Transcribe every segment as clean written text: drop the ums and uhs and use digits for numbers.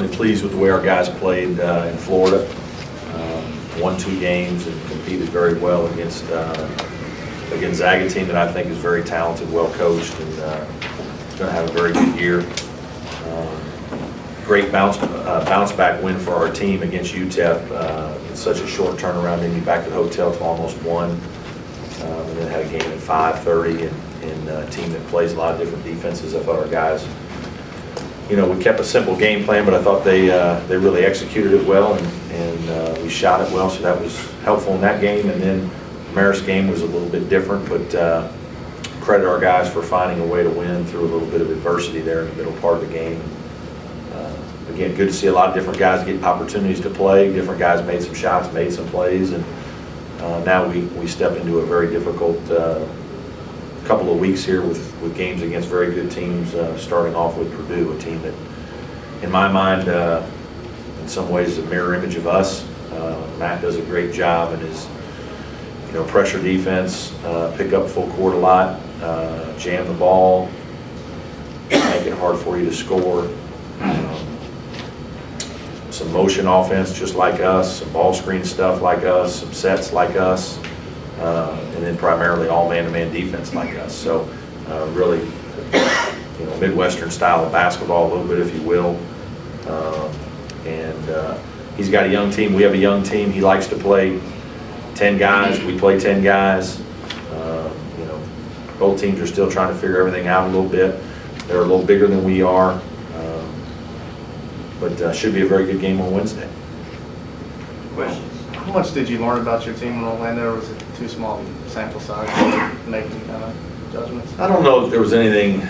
certainly pleased with the way our guys played in Florida. Won 2 games and competed very well against a Gonzaga team that I think is very talented, well coached, and going to have a very good year. Great bounce back win for our team against UTEP. It's such a short turnaround. They get back to the hotel to almost 1. And then had a game at 5:30 and a team that plays a lot of different defenses. I thought our guys, we kept a simple game plan, but I thought they really executed it well, and we shot it well, so that was helpful in that game. And then Marist game was a little bit different, but credit our guys for finding a way to win through a little bit of adversity there in the middle part of the game. Again, good to see a lot of different guys get opportunities to play. Different guys made some shots, made some plays, and now we step into a very difficult couple of weeks here with games against very good teams, starting off with Purdue, a team that, in my mind, in some ways is a mirror image of us. Matt does a great job in his pressure defense, pick up full court a lot, jam the ball, make it hard for you to score. Some motion offense just like us, some ball screen stuff like us, some sets like us, and then primarily all man-to-man defense like us. So really, Midwestern style of basketball a little bit, if you will. And he's got a young team. We have a young team. He likes to play 10 guys. We play 10 guys. Both teams are still trying to figure everything out a little bit. They're a little bigger than we are. But should be a very good game on Wednesday. Questions? How much did you learn about your team in Orlando, or was it too small sample size to make any kind of judgments? I don't know if there was anything,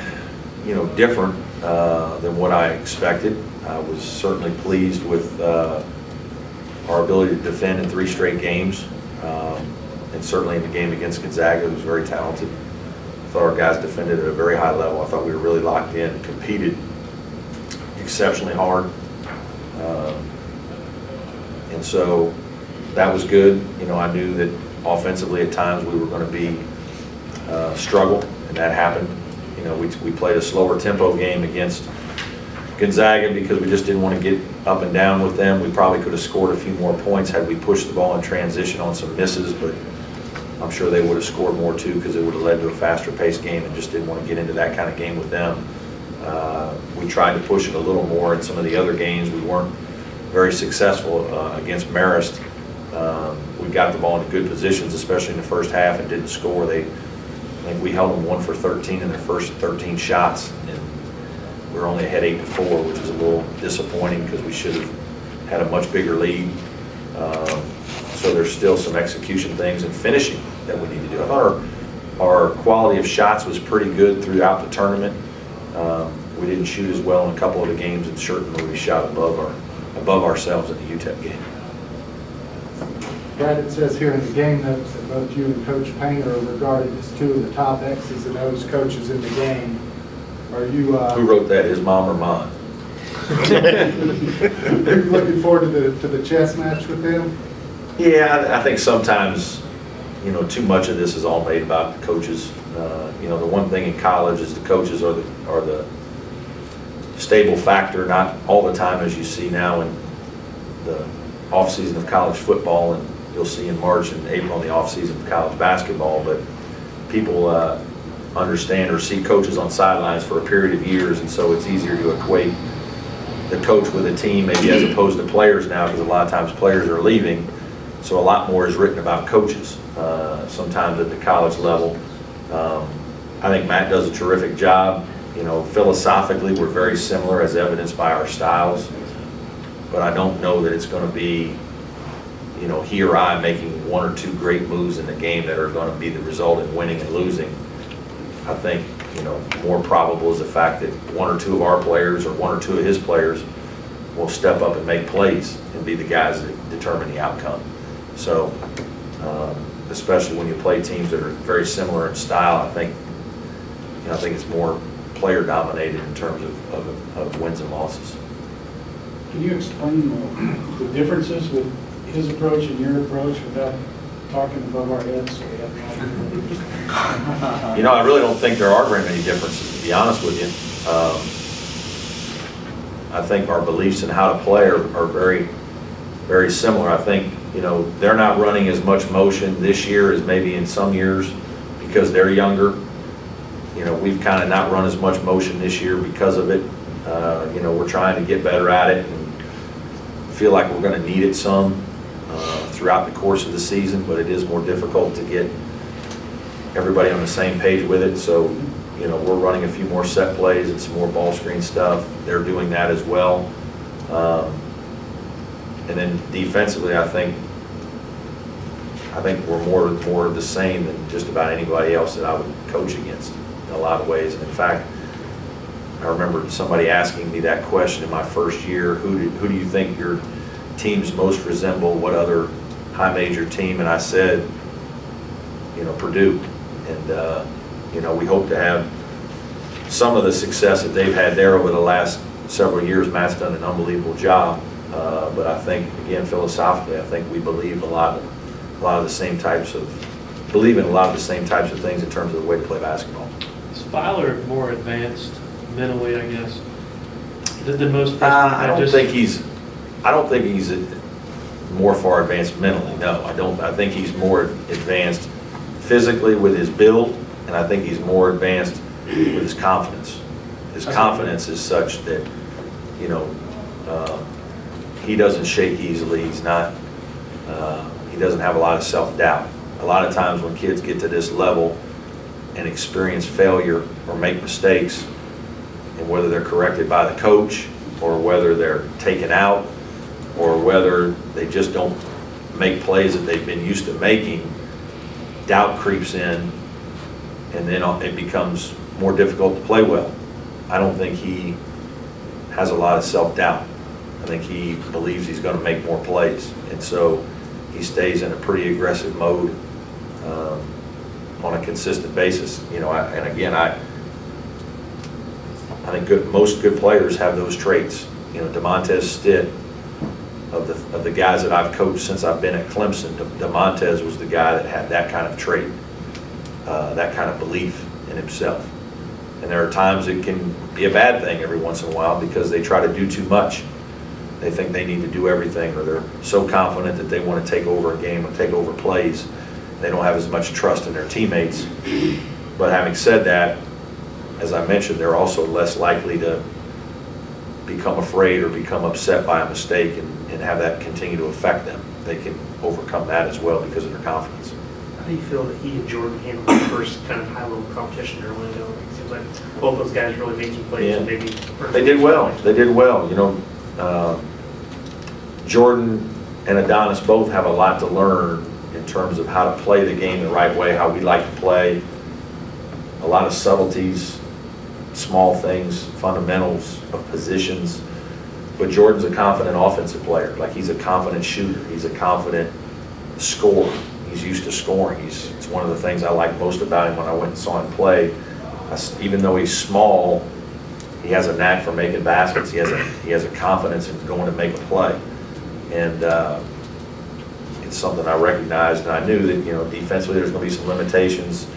different than what I expected. I was certainly pleased with our ability to defend in 3 straight games, and certainly in the game against Gonzaga, it was very talented. I thought our guys defended at a very high level. I thought we were really locked in, competed exceptionally hard, and so that was good. I knew that offensively at times we were going to be struggle, and that happened. We played a slower tempo game against Gonzaga because we just didn't want to get up and down with them. We probably could have scored a few more points had we pushed the ball in transition on some misses, but I'm sure they would have scored more too because it would have led to a faster paced game, and just didn't want to get into that kind of game with them. We tried to push it a little more in some of the other games. We weren't very successful against Marist. We got the ball in good positions, especially in the first half, and didn't score. I think we held them 1 for 13 in their first 13 shots, and we were only ahead 8-4, which is a little disappointing because we should have had a much bigger lead. So there's still some execution things and finishing that we need to do. I thought our quality of shots was pretty good throughout the tournament. We didn't shoot as well in a couple of the games, and certainly we shot above ourselves in the UTEP game. Brad, it says here in the game notes that both you and Coach Painter are regarded as 2 of the top X's and O's coaches in the game. Are you? Who wrote that? His mom or mine? Are you looking forward to the chess match with them? Yeah, I think sometimes, too much of this is all made about the coaches. The one thing in college is the coaches are the stable factor, not all the time as you see now in the off-season of college football, and you'll see in March and April in the off-season of college basketball. But people understand or see coaches on sidelines for a period of years, and so it's easier to equate the coach with a team maybe as opposed to players now, because a lot of times players are leaving, so a lot more is written about coaches sometimes at the college level. I think Matt does a terrific job. Philosophically we're very similar as evidenced by our styles, but I don't know that it's going to be he or I making 1 or 2 great moves in the game that are going to be the result in winning and losing. I think more probable is the fact that 1 or 2 of our players or 1 or 2 of his players will step up and make plays and be the guys that determine the outcome. So especially when you play teams that are very similar in style, I think it's more player dominated in terms of wins and losses. Can you explain the differences with his approach and your approach without talking above our heads? So we have I really don't think there are very many differences, to be honest with you. I think our beliefs in how to play are very, very similar. I think, you know, they're not running as much motion this year as maybe in some years because they're younger. You know, we've kind of not run as much motion this year because of it. You know, we're trying to get better at it and feel like we're going to need it some throughout the course of the season, but it is more difficult to get everybody on the same page with it. So, you know, we're running a few more set plays and some more ball screen stuff. They're doing that as well. And then defensively, I think we're more of the same than just about anybody else that I would coach against in a lot of ways. And in fact, I remember somebody asking me that question in my first year, who do you think your teams most resemble, what other high major team? And I said, you know, Purdue. And, you know, we hope to have some of the success that they've had there over the last several years. Matt's done an unbelievable job. But I think, again, philosophically, I think we believe a lot of the same types of, believe in a lot of the same types of things in terms of the way to play basketball. Is Filer more advanced mentally, I guess, than most? I don't think he's more far advanced mentally. No, I don't. I think he's more advanced physically with his build, and I think he's more advanced with his confidence. His confidence is such that, you know, he doesn't shake easily. He's not. He doesn't have a lot of self-doubt. A lot of times when kids get to this level and experience failure or make mistakes, and whether they're corrected by the coach or whether they're taken out or whether they just don't make plays that they've been used to making, doubt creeps in, and then it becomes more difficult to play well. I don't think he has a lot of self-doubt. I think he believes he's going to make more plays, and so he stays in a pretty aggressive mode on a consistent basis. You know, I think most good players have those traits. You know, DeMontez Stitt, of the guys that I've coached since I've been at Clemson, DeMontez was the guy that had that kind of trait, that kind of belief in himself. And there are times it can be a bad thing every once in a while because they try to do too much. They think they need to do everything, or they're so confident that they want to take over a game or take over plays. They don't have as much trust in their teammates. But having said that, as I mentioned, they're also less likely to become afraid or become upset by a mistake and have that continue to affect them. They can overcome that as well because of their confidence. How do you feel that he and Jordan handled the first kind of high-level competition in Orlando? It seems like both those guys really made some plays. Yeah. And maybe They did well. They did well. You know, Jordan and Adonis both have a lot to learn in terms of how to play the game the right way, how we like to play. A lot of subtleties, small things, fundamentals of positions. But Jordan's a confident offensive player. Like, he's a confident shooter. He's a confident scorer. He's used to scoring. It's one of the things I like most about him when I went and saw him play. Even though he's small, he has a knack for making baskets. He has a confidence in going to make a play. And it's something I recognized, and I knew that, you know, defensively there's going to be some limitations.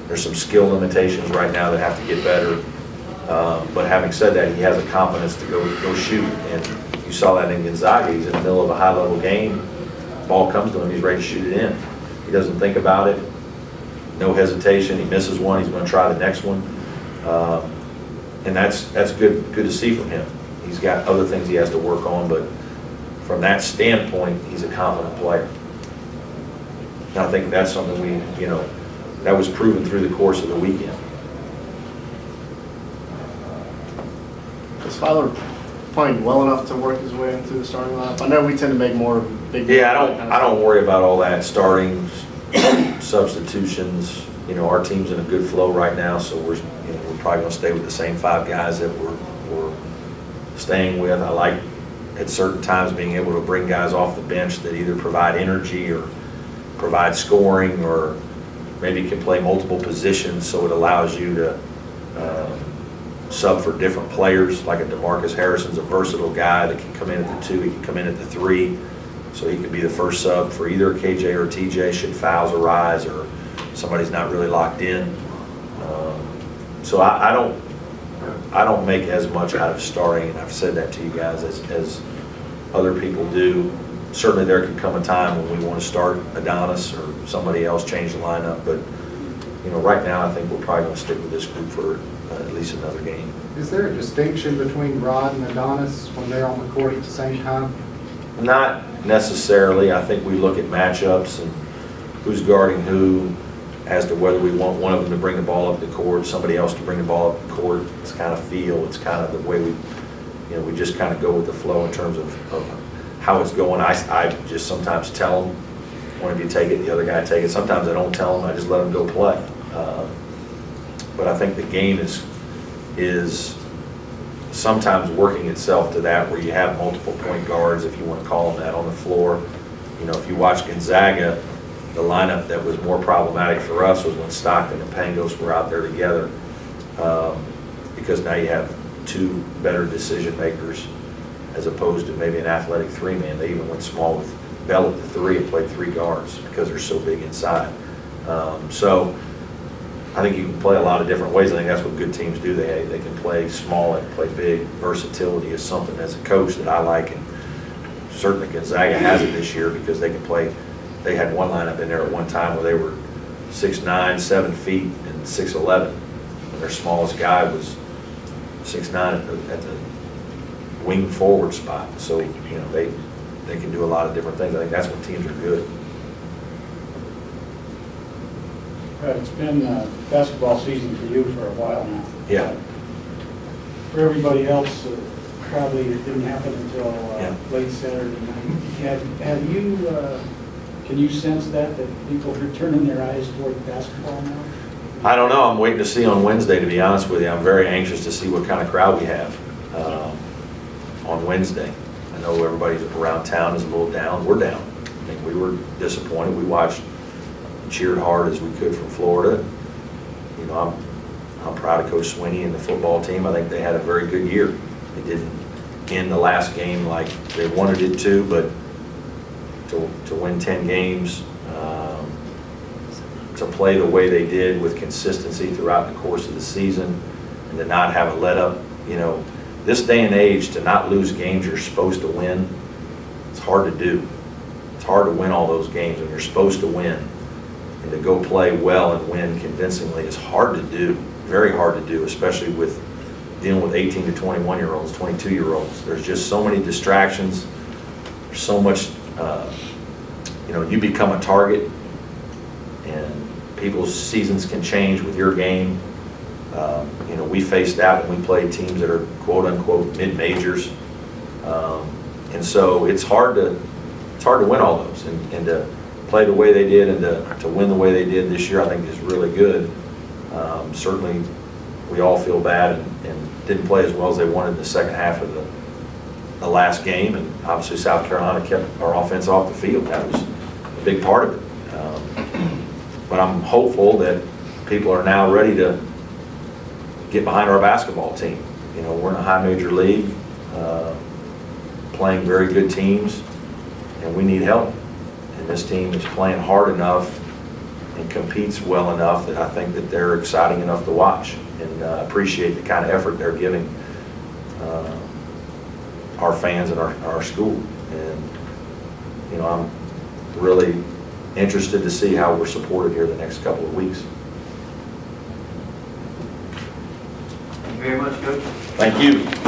There's some skill limitations right now that have to get better. But having said that, he has a confidence to go shoot. And you saw that in Gonzaga. He's in the middle of a high-level game. Ball comes to him, he's ready to shoot it in. He doesn't think about it. No hesitation. He misses one, he's going to try the next one. And that's good to see from him. He's got other things he has to work on, but from that standpoint, he's a confident player. And I think that's something that was proven through the course of the weekend. Is Filer playing well enough to work his way into the starting lineup? I know we tend to make more big. Yeah, I don't worry about all that starting substitutions. You know, our team's in a good flow right now, so we're probably going to stay with the same 5 guys that we're staying with. I like at certain times being able to bring guys off the bench that either provide energy or provide scoring or maybe can play multiple positions, so it allows you to sub for different players. Like a DeMarcus Harrison's a versatile guy that can come in at the 2, he can come in at the 3, so he could be the first sub for either KJ or TJ should fouls arise or somebody's not really locked in. So I I don't make as much out of starting, and I've said that to you guys, as other people do. Certainly there could come a time when we want to start Adonis or somebody else change the lineup, but, you know, right now I think we're probably going to stick with this group for at least another game. Is there a distinction between Rod and Adonis when they're on the court at the same time? Not necessarily. I think we look at matchups and who's guarding who as to whether we want one of them to bring the ball up the court, somebody else to bring the ball up the court. It's kind of feel. It's kind of the way we, you know, we just kind of go with the flow in terms of how it's going. I just sometimes tell them, one of you take it, the other guy take it. Sometimes I don't tell them. I just let them go play. But I think the game is sometimes working itself to that where you have multiple point guards, if you want to call them that, on the floor. You know, if you watch Gonzaga, the lineup that was more problematic for us was when Stockton and Pangos were out there together, because now you have two better decision makers as opposed to maybe an athletic three-man. They even went small with Bell at the three and played three guards because they're so big inside. So I think you can play a lot of different ways. I think that's what good teams do. They can play small and play big. Versatility is something as a coach that I like, and certainly Gonzaga has it this year because they can play. They had one lineup in there at one time where they were 6'9", 7 feet, and 6'11", and their smallest guy was 6'9" at the wing forward spot. So, you know, they can do a lot of different things. I think that's when teams are good. It's been basketball season for you for a while now. Yeah. For everybody else, probably it didn't happen until Yeah. late Saturday night. Have you, can you sense that people are turning their eyes toward basketball now? I don't know. I'm waiting to see on Wednesday, to be honest with you. I'm very anxious to see what kind of crowd we have on Wednesday. I know everybody around town is a little down. We're down. I think we were disappointed. We watched, cheered hard as we could from Florida. You know, I'm proud of Coach Swinney and the football team. I think they had a very good year. They didn't end the last game like they wanted it to, but to win 10 games, to play the way they did with consistency throughout the course of the season, and to not have a let up. You know, this day and age, to not lose games you're supposed to win, it's hard to do. It's hard to win all those games when you're supposed to win. And to go play well and win convincingly is hard to do, very hard to do, especially with dealing with 18 to 21-year-olds, 22-year-olds. There's just so many distractions. There's so much, you know, you become a target, and people's seasons can change with your game. You know, we faced that when we played teams that are quote-unquote mid-majors. And so it's hard to win all those, and to play the way they did and to win the way they did this year, I think is really good. Certainly, we all feel bad and didn't play as well as they wanted in the second half of the last game, and obviously South Carolina kept our offense off the field. That was a big part of it. But I'm hopeful that people are now ready to get behind our basketball team. You know, we're in a high major league, playing very good teams, and we need help. And this team is playing hard enough and competes well enough that I think that they're exciting enough to watch, and appreciate the kind of effort they're giving our fans and our school. And, you know, I'm really interested to see how we're supported here the next couple of weeks. Thank you very much, Coach. Thank you.